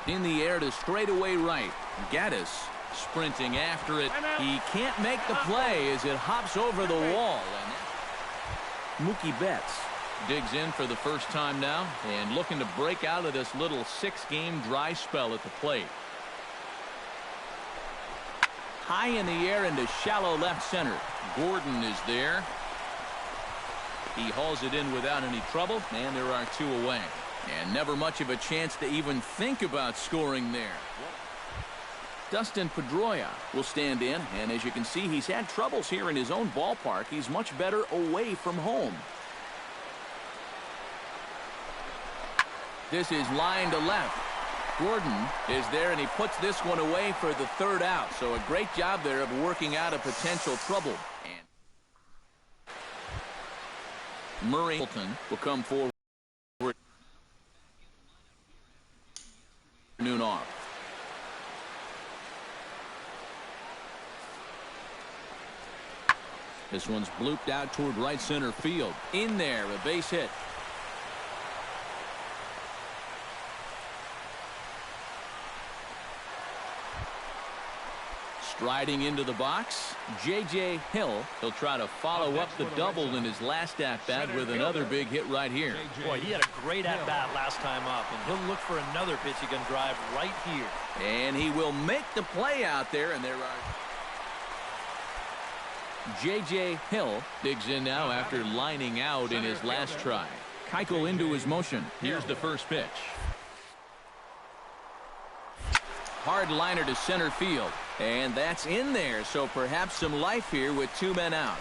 In the air to straightaway right. Gaddis sprinting after it. He can't make the play as it hops over the wall. And Mookie Betts digs in for the first time now and looking to break out of this little 6-game dry spell at the plate. High in the air into shallow left center. Gordon is there. He hauls it in without any trouble, and there are 2 away. And never much of a chance to even think about scoring there. Dustin Pedroia will stand in, and as you can see, he's had troubles here in his own ballpark. He's much better away from home. This is line to left. Gordon is there, and he puts this one away for the 3rd out. So a great job there of working out a potential trouble. And Murray Hilton will come forward. Noon off. This one's blooped out toward right center field. In there, a base hit. Striding into the box, J.J. Hill. He'll try to follow up the double in his last at-bat with another big hit right here. Boy, he had a great at-bat last time up, and he'll look for another pitch he can drive right here. And he will make the play out there, and there are... J.J. Hill digs in now after lining out in his last try. Keuchel into his motion. Here's the first pitch. Hard liner to center field. And that's in there, so perhaps some life here with 2 men out.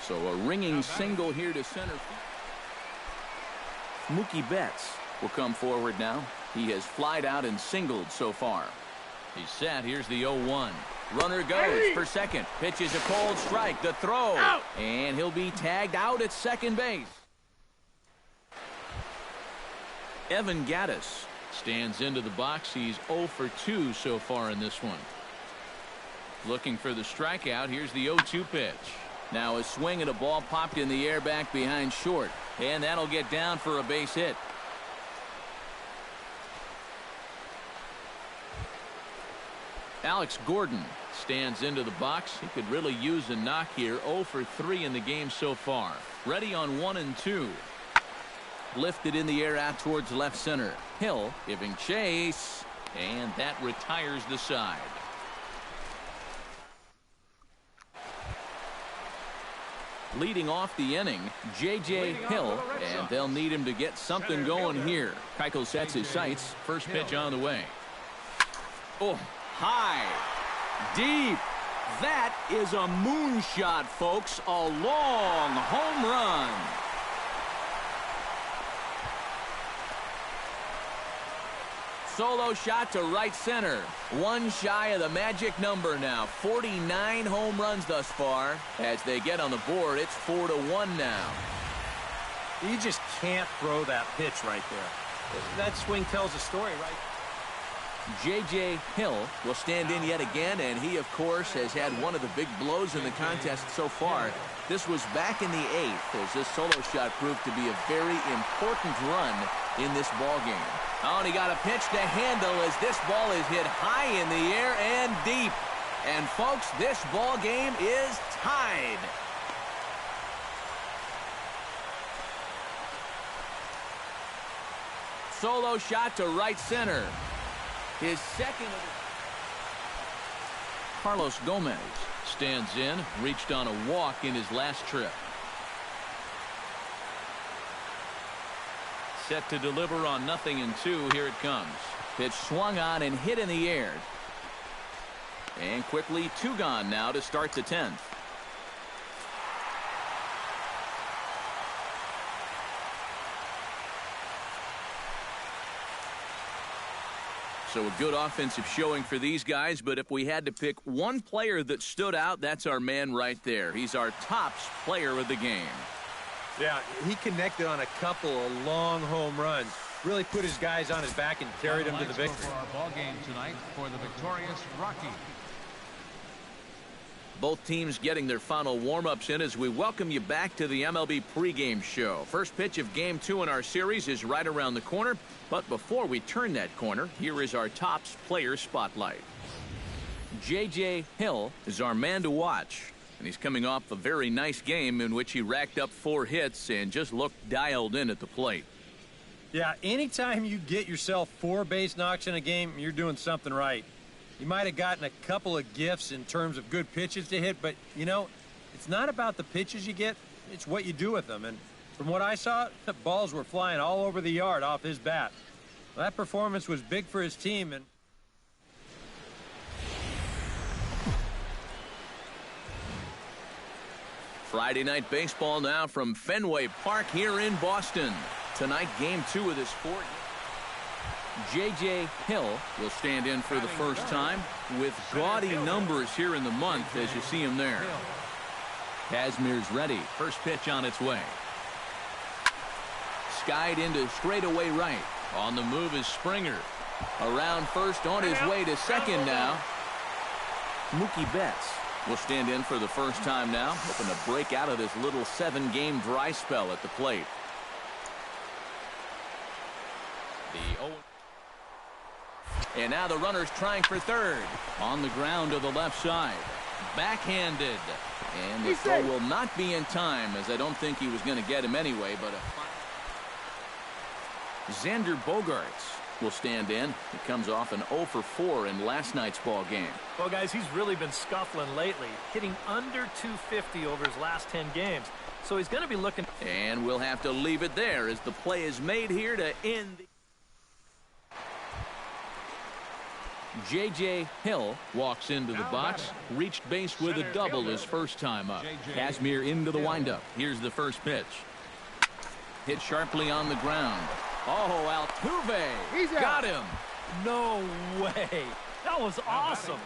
So a ringing single here to center field. Mookie Betts will come forward now. He has flied out and singled so far. He's set. Here's the 0-1. Runner goes for second. Pitches a cold strike. The throw. Out. And he'll be tagged out at second base. Evan Gaddis stands into the box. He's 0 for 2 so far in this one. Looking for the strikeout. Here's the 0-2 pitch. Now a swing and a ball popped in the air back behind short. And that'll get down for a base hit. Alex Gordon stands into the box. He could really use a knock here. 0 for 3 in the game so far. Ready on 1 and 2. Lifted in the air out towards left center. Hill giving chase. And that retires the side. Leading off the inning, J.J. Hill, and they'll need him to get something going here. Keuchel sets his sights. First pitch on the way. Oh, high, deep. That is a moonshot, folks. A long home run. Solo shot to right center. One shy of the magic number now. 49 home runs thus far. As they get on the board, it's 4-1 now. You just can't throw that pitch right there. That swing tells a story, right? J.J. Hill will stand in yet again, and he, of course, has had one of the big blows in the contest so far. This was back in the 8th, as this solo shot proved to be a very important run in this ball game. Oh, and he got a pitch to handle as this ball is hit high in the air and deep. And, folks, this ball game is tied. Solo shot to right center. His second of the... Carlos Gomez stands in, reached on a walk in his last trip. Set to deliver on 0-2. Here it comes. Pitch swung on and hit in the air. And quickly 2 gone now to start the 10th. So a good offensive showing for these guys, but if we had to pick one player that stood out, that's our man right there. He's our top player of the game. Yeah, he connected on a couple of long home runs. Really put his guys on his back and carried them to the victory. For our ball game tonight for the victorious Rockies. Both teams getting their final warm-ups in as we welcome you back to the MLB pregame show. First pitch of Game 2 in our series is right around the corner. But before we turn that corner, here is our Topps player spotlight. J.J. Hill is our man to watch. And he's coming off a very nice game in which he racked up 4 hits and just looked dialed in at the plate. Yeah, anytime you get yourself 4 base knocks in a game, you're doing something right. You might have gotten a couple of gifts in terms of good pitches to hit, but, you know, it's not about the pitches you get, it's what you do with them. And from what I saw, the balls were flying all over the yard off his bat. Well, that performance was big for his team. And Friday night baseball now from Fenway Park here in Boston. Tonight, Game 2 of this sport. J.J. Hill will stand in for the first time with gaudy numbers here in the month as you see him there. Kazmir's ready. First pitch on its way. Skied into straightaway right. On the move is Springer. Around first, on his way to second now. Mookie Betts will stand in for the first time now, hoping to break out of this little 7-game dry spell at the plate. And now the runner's trying for third. On the ground to the left side. Backhanded. And the throw will not be in time, as I don't think he was going to get him anyway. But Xander Bogaerts will stand in. He comes off an 0 for 4 in last night's ball game. Well, guys, he's really been scuffling lately, hitting under 250 over his last 10 games. So he's going to be looking. And we'll have to leave it there as the play is made here to end the... J.J. Hill walks into the box, reached base with a double his first time up. Kazmir into the windup. Here's the first pitch. Hit sharply on the ground. Oh, Altuve got him. No way. That was awesome.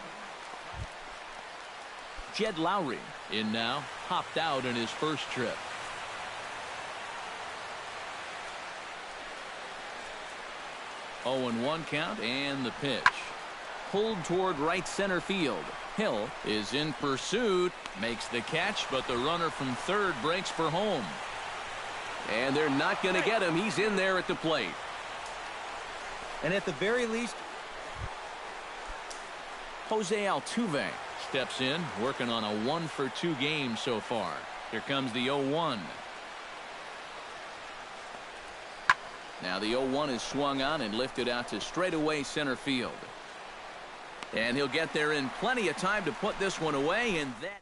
Jed Lowry in now, popped out in his first trip. Oh, and 1 count, and the pitch. Pulled toward right center field. Hill is in pursuit, makes the catch, but the runner from third breaks for home. And they're not going to get him. He's in there at the plate. And at the very least, Jose Altuve steps in, working on a 1 for 2 game so far. Here comes the 0-1. Now the 0-1 is swung on and lifted out to straightaway center field. And he'll get there in plenty of time to put this one away, and that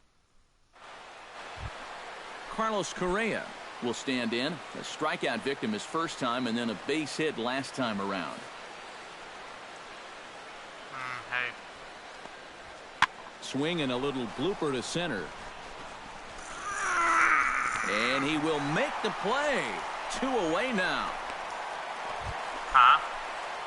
Carlos Correa will stand in. A strikeout victim his first time, and then a base hit last time around. Swing and a little blooper to center. And he will make the play. 2 away now.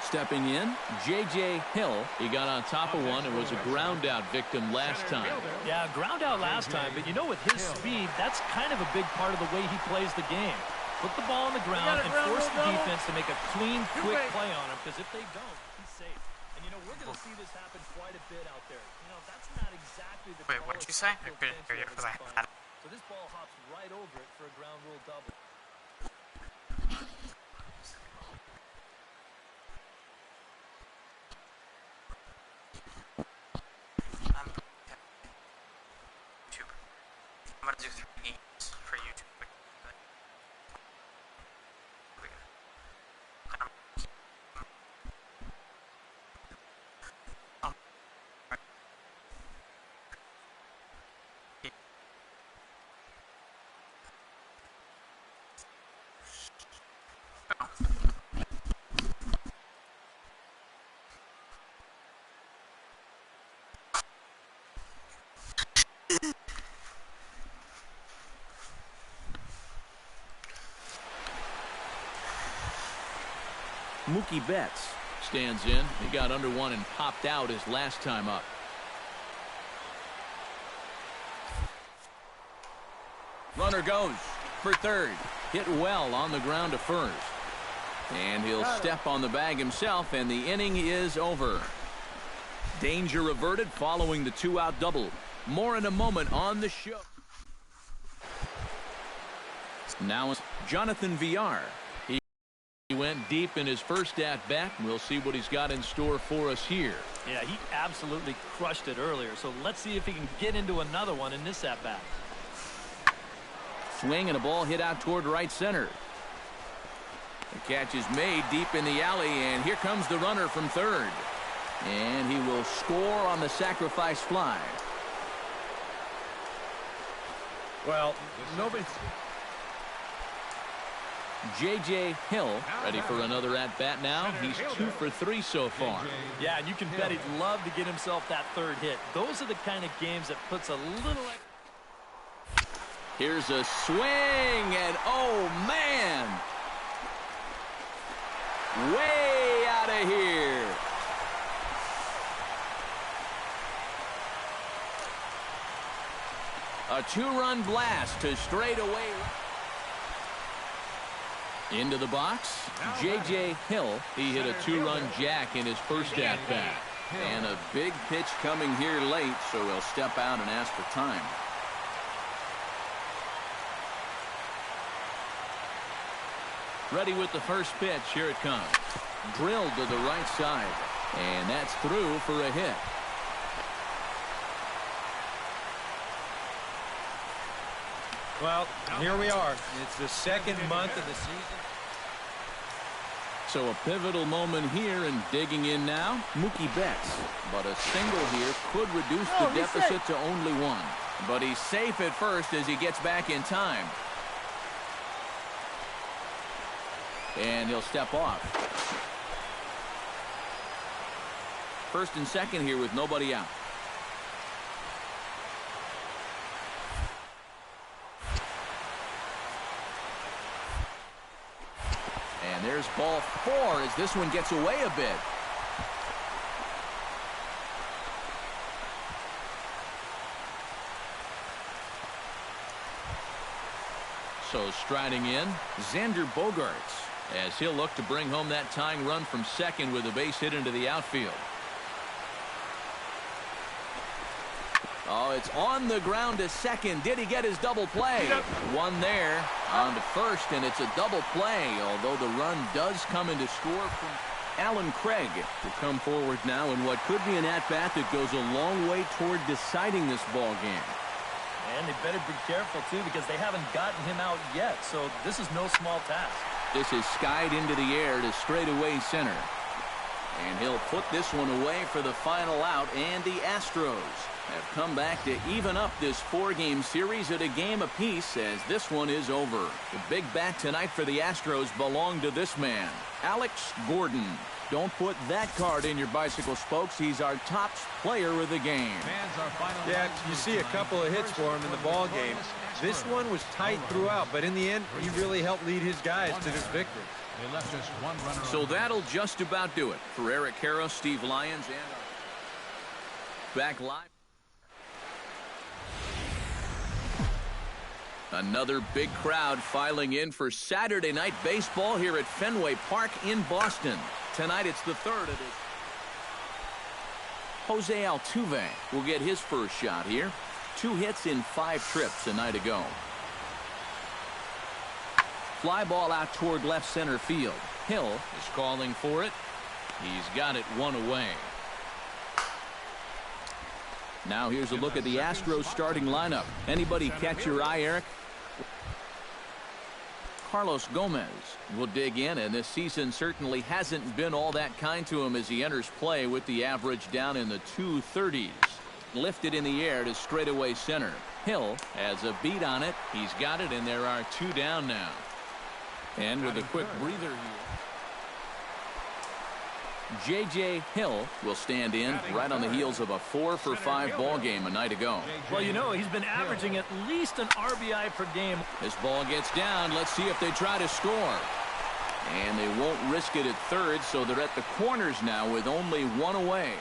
Stepping in, J.J. Hill. He got on top of one and was a ground out victim last time. Yeah, ground out last time, but you know, with his speed, that's kind of a big part of the way he plays the game. Put the ball on the ground and force the defense to make a clean, quick play on him, because if they don't, he's safe. And you know, we're going to see this happen quite a bit out there. You know, that's not exactly the... Wait, what'd you say? I couldn't hear you because I had it. So this ball hops right over it for a ground rule double. I'm gonna do 3 games for YouTube. Mookie Betts stands in. He got under one and popped out his last time up. Runner goes for third. Hit well on the ground to first. And he'll step on the bag himself, and the inning is over. Danger averted following the 2-out double. More in a moment on the show. Now Jonathan Villar. He went deep in his first at-bat. We'll see what he's got in store for us here. Yeah, he absolutely crushed it earlier. So let's see if he can get into another one in this at-bat. Swing and a ball hit out toward right center. The catch is made deep in the alley, and here comes the runner from third. And he will score on the sacrifice fly. Well, nobody... J.J. Hill ready for another at-bat now. He's 2 for 3 so far. Yeah, and you can bet he'd love to get himself that third hit. Those are the kind of games that puts a little... Here's a swing, and oh, man! Way out of here. A 2-run blast to straightaway. Into the box, J.J. Hill. He hit a 2-run jack in his first at-bat. And a big pitch coming here late, so he'll step out and ask for time. Ready with the first pitch. Here it comes. Drilled to the right side. And that's through for a hit. Well, here we are. It's the second month of the season. So a pivotal moment here, and digging in now, Mookie Betts. But a single here could reduce the deficit to only 1. But he's safe at first as he gets back in time. And he'll step off. First and second here with nobody out. And there's ball 4 as this one gets away a bit. So striding in, Xander Bogaerts, as he'll look to bring home that tying run from second with a base hit into the outfield. Oh, it's on the ground to second. Did he get his double play? One there on to first, and it's a double play, although the run does come into score from Alan Craig to come forward now in what could be an at-bat that goes a long way toward deciding this ball game. And they better be careful, too, because they haven't gotten him out yet, so this is no small task. This is skied into the air to straightaway center. And he'll put this one away for the final out, and the Astros have come back to even up this 4-game series at a game apiece as this one is over. The big bat tonight for the Astros belonged to this man, Alex Gordon. Don't put that card in your bicycle spokes. He's our top player of the game. Yeah, you see a couple of hits for him in the ball game. This one was tight throughout, but in the end, he really helped lead his guys to this victory. So that'll just about do it for Eric Karros, Steve Lyons, and back live. Another big crowd filing in for Saturday night baseball here at Fenway Park in Boston. Tonight it's the third of this. Jose Altuve will get his first shot here. 2 hits in 5 trips a night ago. Fly ball out toward left center field. Hill is calling for it. He's got it 1 away. Now here's a look at the Astros starting lineup. Anybody catch your eye, Eric? Carlos Gomez will dig in, and this season certainly hasn't been all that kind to him as he enters play with the average down in the 230s. Lifted in the air to straightaway center. Hill has a beat on it. He's got it, and there are 2 down now. And with a quick breather here, J.J. Hill will stand in right on the heels of a 4-for-5 ball game a night ago. Well, you know, he's been averaging at least an RBI per game. This ball gets down. Let's see if they try to score. And they won't risk it at third, so they're at the corners now with only 1 away.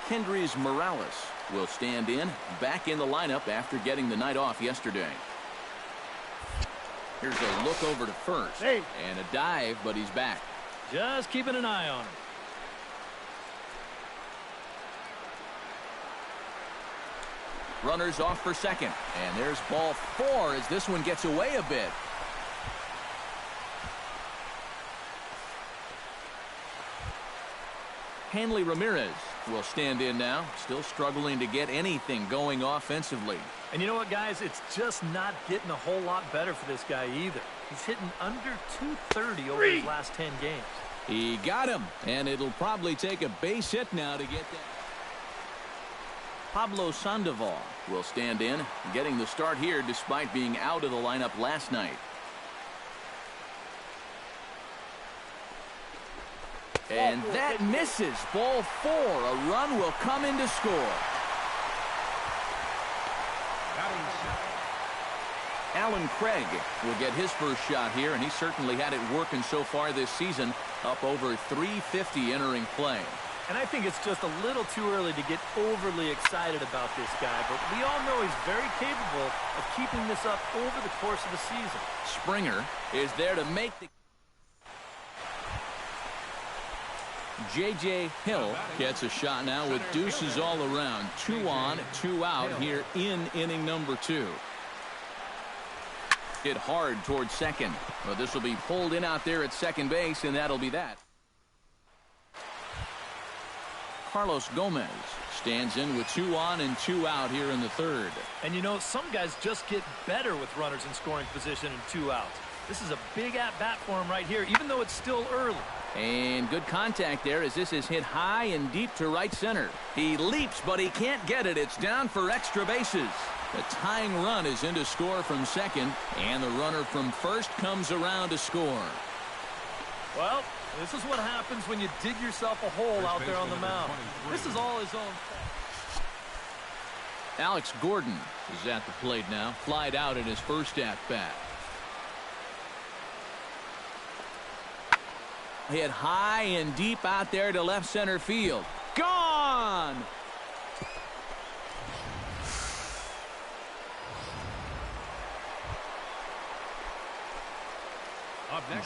Kendrys Morales will stand in, back in the lineup after getting the night off yesterday. Here's a look over to first. And a dive, but he's back. Just keeping an eye on him. Runners off for second. And there's ball 4 as this one gets away a bit. Hanley Ramirez will stand in now, still struggling to get anything going offensively. And you know what, guys? It's just not getting a whole lot better for this guy either. He's hitting under 230 over his last 10 games. He got him, and it'll probably take a base hit now to get that. Pablo Sandoval will stand in, getting the start here despite being out of the lineup last night. And that misses. Ball 4. A run will come in to score. Alan Craig will get his first shot here, and he certainly had it working so far this season, up over 350 entering play. And I think it's just a little too early to get overly excited about this guy, but we all know he's very capable of keeping this up over the course of the season. Springer is there to make the... J.J. Hill gets a shot now with deuces all around. 2 on, 2 out here in inning number 2. Hit hard towards second. Well, this will be pulled in out there at second base, and that'll be that. Carlos Gomez stands in with 2 on and 2 out here in the 3rd. And you know, some guys just get better with runners in scoring position and 2 outs. This is a big at-bat for him right here, even though it's still early. And good contact there as this is hit high and deep to right center. He leaps, but he can't get it. It's down for extra bases. The tying run is in to score from second, and the runner from first comes around to score. Well, this is what happens when you dig yourself a hole out there on the mound. This is all his own fault. Alex Gordon is at the plate now. Flied out in his first at-bat. Hit high and deep out there to left center field. Gone!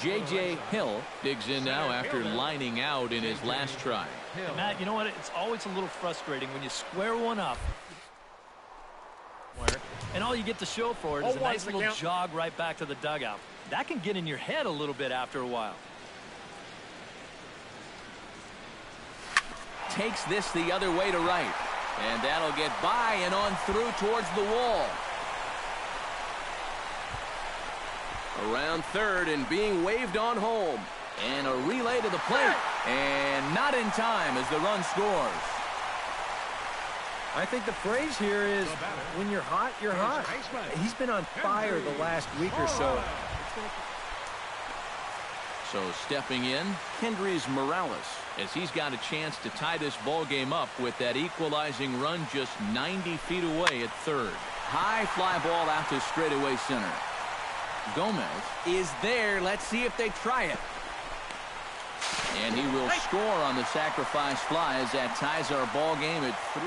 J.J. Hill digs in now after lining out in his last try. And Matt, you know what? It's always a little frustrating when you square one up and all you get to show for it is a nice little jog right back to the dugout. That can get in your head a little bit after a while. Takes this the other way to right. And that'll get by and on through towards the wall. Around third and being waved on home. And a relay to the plate. And not in time as the run scores. I think the phrase here is, when you're hot, you're hot. He's been on fire the last week or so. So stepping in, Kendrys Morales, as he's got a chance to tie this ball game up with that equalizing run just 90 feet away at third. High fly ball out to straightaway center. Gomez is there. Let's see if they try it. And he will score on the sacrifice fly as that ties our ball game at 3-2.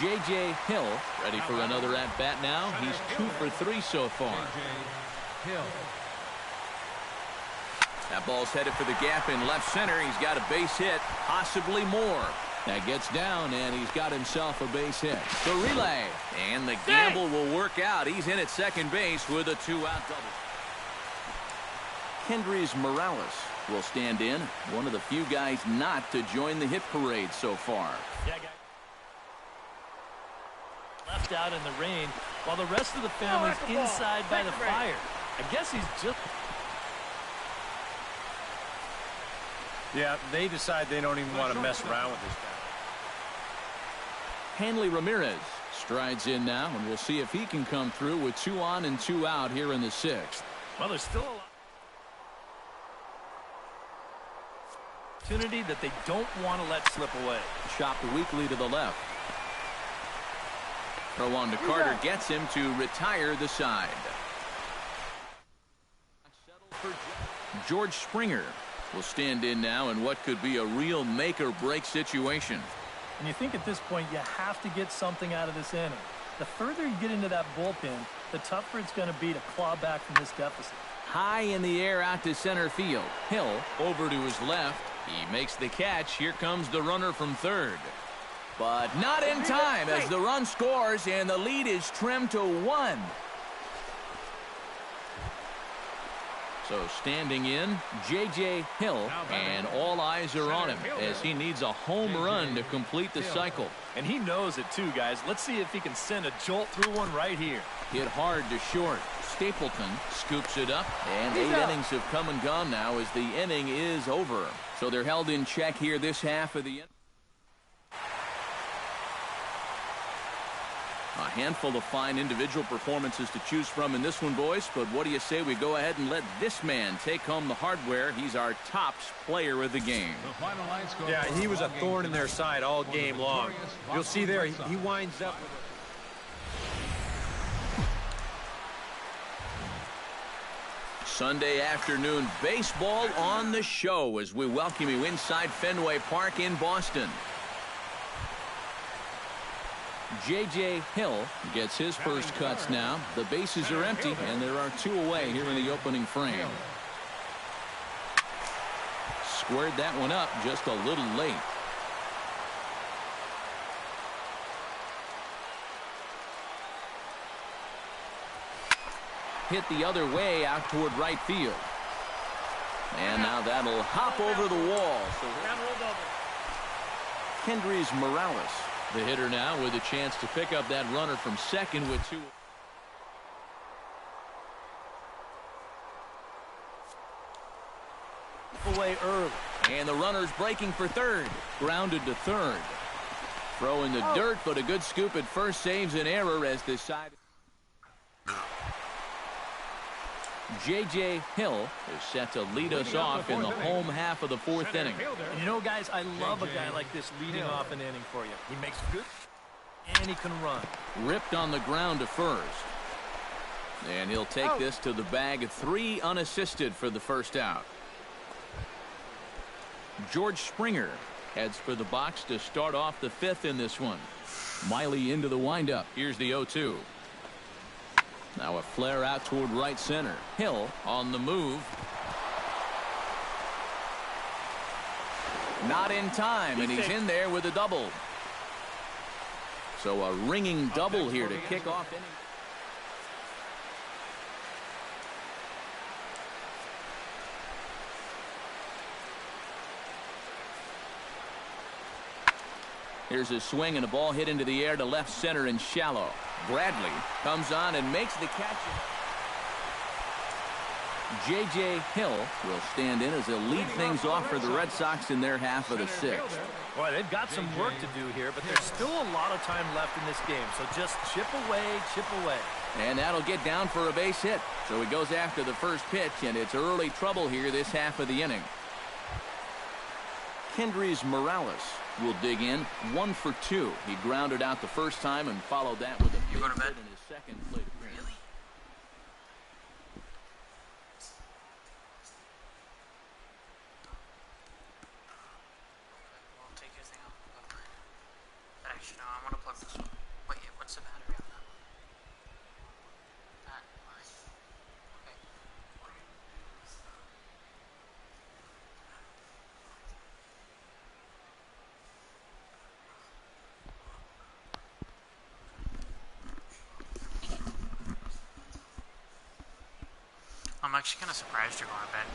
J.J. Hill ready for another at-bat now. He's 2 for 3 so far. That ball's headed for the gap in left center. He's got a base hit, possibly more. That gets down, and he's got himself a base hit. The relay, and the gamble will work out. He's in at second base with a 2-out double. Kendrys Morales will stand in, one of the few guys not to join the hit parade so far. Left out in the rain, while the rest of the family's inside by the fire. I guess he's just... Yeah, they decide they don't even want to mess around with this guy. Hanley Ramirez strides in now, and we'll see if he can come through with 2 on and 2 out here in the 6th. Well, there's still a lot of opportunity that they don't want to let slip away. Chopped weakly to the left. Throw on to Carter gets him to retire the side. George Springer will stand in now in what could be a real make-or-break situation. And you think at this point you have to get something out of this inning. The further you get into that bullpen, the tougher it's going to be to claw back from this deficit. High in the air out to center field. Hill over to his left. He makes the catch. Here comes the runner from third. but not in time as the run scores and the lead is trimmed to 1. So standing in, J.J. Hill, and all eyes are on him as he needs a home run to complete the cycle. And he knows it too, guys. Let's see if he can send a jolt through one right here. Hit hard to short. Stapleton scoops it up, and 8 innings have come and gone now as the inning is over. So they're held in check here this half of the inning. A handful of fine individual performances to choose from in this one, boys. But what do you say we go ahead and let this man take home the hardware? He's our tops player of the game. Yeah, he was a thorn in their side all game long. You'll see there, he winds up with Sunday afternoon baseball on the show as we welcome you inside Fenway Park in Boston. J.J. Hill gets his first cuts now. The bases are empty, and there are 2 away here in the opening frame. Squared that one up just a little late. Hit the other way out toward right field. And now that'll hop over the wall. So Kendrys Morales, the hitter now, with a chance to pick up that runner from second with 2. Away early. And the runner's breaking for third. Grounded to third. Throw in the dirt, but a good scoop at first saves an error as this side. J.J. Hill is set to lead us off in the home half of the 4th inning. And you know, guys, I love a guy like this leading off an inning for you. He makes good, and he can run. Ripped on the ground to first. And he'll take this to the bag of 3 unassisted for the first out. George Springer heads for the box to start off the 5th in this one. Miley into the windup. Here's the 0-2. Now a flare out toward right center. Hill on the move. Not in time, and he's in there with a double. So a ringing double here to kick off inning. Here's a swing and a ball hit into the air to left center and shallow. Bradley comes on and makes the catch. J.J. Hill will stand in as he'll lead things off for the Red Sox in their half of the 6th. Boy, they've got some work to do here, but there's still a lot of time left in this game. So just chip away, chip away. And that'll get down for a base hit. So he goes after the first pitch, and it's early trouble here this half of the inning. Kendrys Morales will dig in 1 for 2. He grounded out the first time and followed that with a big hit in his second plate appearance. Really? Well, take your thing out. Actually, no, I want to plug this one. Wait, what's the battery on that one? That, mine. Okay. I'm actually kind of surprised you're going to bed.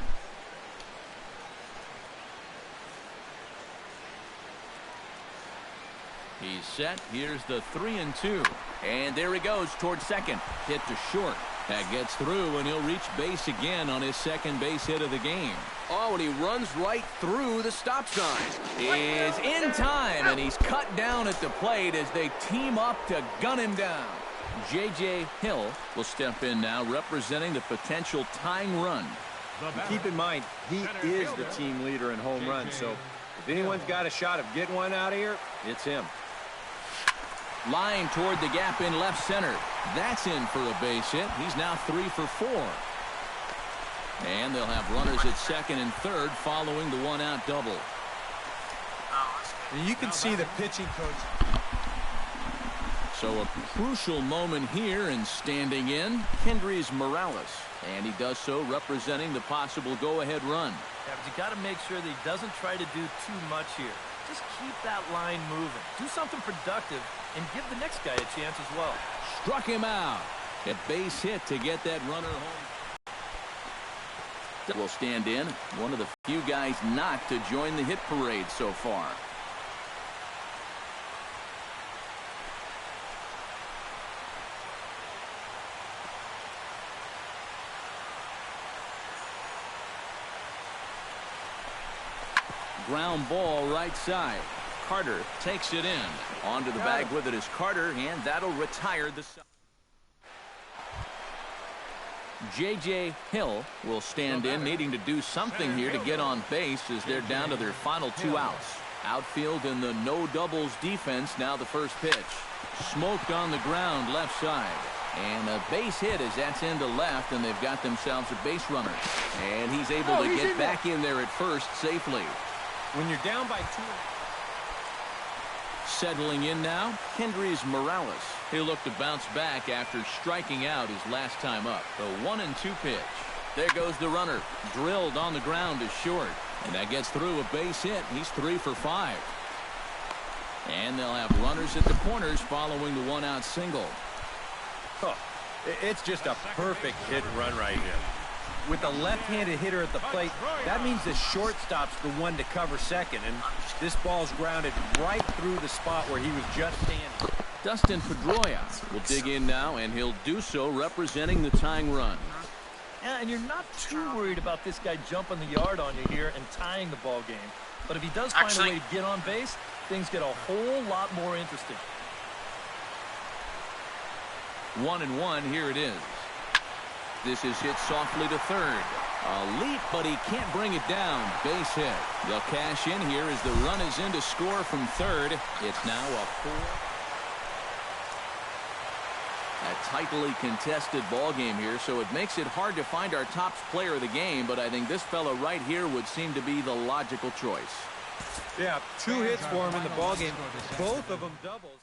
He's set. Here's the 3-2. And there he goes towards second. Hit to short. That gets through, and he'll reach base again on his second base hit of the game. Oh, and he runs right through the stop sign. Is in time, and he's cut down at the plate as they team up to gun him down. J.J. Hill will step in now, representing the potential tying run. Keep in mind, he is the team leader in home runs, so if anyone's got a shot of getting one out of here, it's him. Line toward the gap in left center. That's in for a base hit. He's now 3 for 4. And they'll have runners at second and third following the one-out double. And you can see the pitching coach. So a crucial moment here, and standing in, Kendrys Morales. And he does so representing the possible go-ahead run. Yeah, but you got to make sure that he doesn't try to do too much here. just keep that line moving. Do something productive and give the next guy a chance as well. Struck him out. A base hit to get that runner home. Will stand in. One of the few guys not to join the hit parade so far. Ground ball right side. Carter takes it in. Onto the bag with it is Carter, and that'll retire the side. J.J. Hill will stand in, needing to do something here to get on base as they're down to their final 2 outs. Outfield in the no doubles defense. Now the first pitch. Smoked on the ground left side. And a base hit as that's into left, and they've got themselves a base runner. And he's able to get back in there at first safely. When you're down by 2. Settling in now, Kendrys Morales. He'll look to bounce back after striking out his last time up. The 1-2 pitch. There goes the runner. Drilled on the ground is short. And that gets through a base hit. He's 3 for 5. And they'll have runners at the corners following the 1-out single. Oh, it's just a perfect hit and run right here. With a left-handed hitter at the plate, that means the shortstop's the one to cover second, and this ball's grounded right through the spot where he was just standing. Dustin Pedroia will dig in now, and he'll do so representing the tying run. Yeah, and you're not too worried about this guy jumping the yard on you here and tying the ball game. But if he does find a way to get on base, things get a whole lot more interesting. 1-1, here it is. This is hit softly to third. A leap, but he can't bring it down. Base hit. They'll cash in here as the run is in to score from third. It's now a 4. A tightly contested ball game here, so it makes it hard to find our top player of the game, but I think this fellow right here would seem to be the logical choice. Yeah, 2 hits for him in the ball game. Both of them doubles.